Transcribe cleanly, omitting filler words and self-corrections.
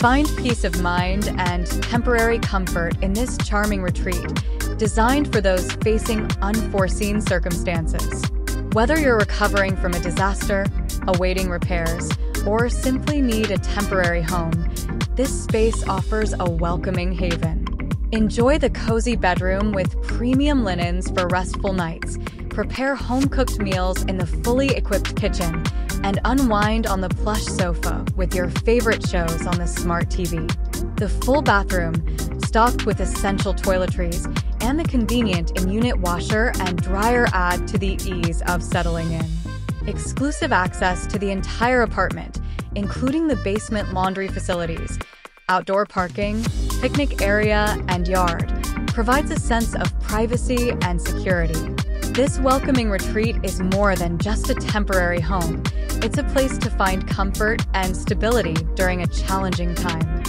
Find peace of mind and temporary comfort in this charming retreat, designed for those facing unforeseen circumstances. Whether you're recovering from a disaster, awaiting repairs, or simply need a temporary home, this space offers a welcoming haven. Enjoy the cozy bedroom with premium linens for restful nights, prepare home-cooked meals in the fully equipped kitchen, and unwind on the plush sofa with your favorite shows on the smart TV. The full bathroom, stocked with essential toiletries, and the convenient in-unit washer and dryer add to the ease of settling in. Exclusive access to the entire apartment, including the basement laundry facilities, outdoor parking, picnic area, and yard, provides a sense of privacy and security. This welcoming retreat is more than just a temporary home. It's a place to find comfort and stability during a challenging time.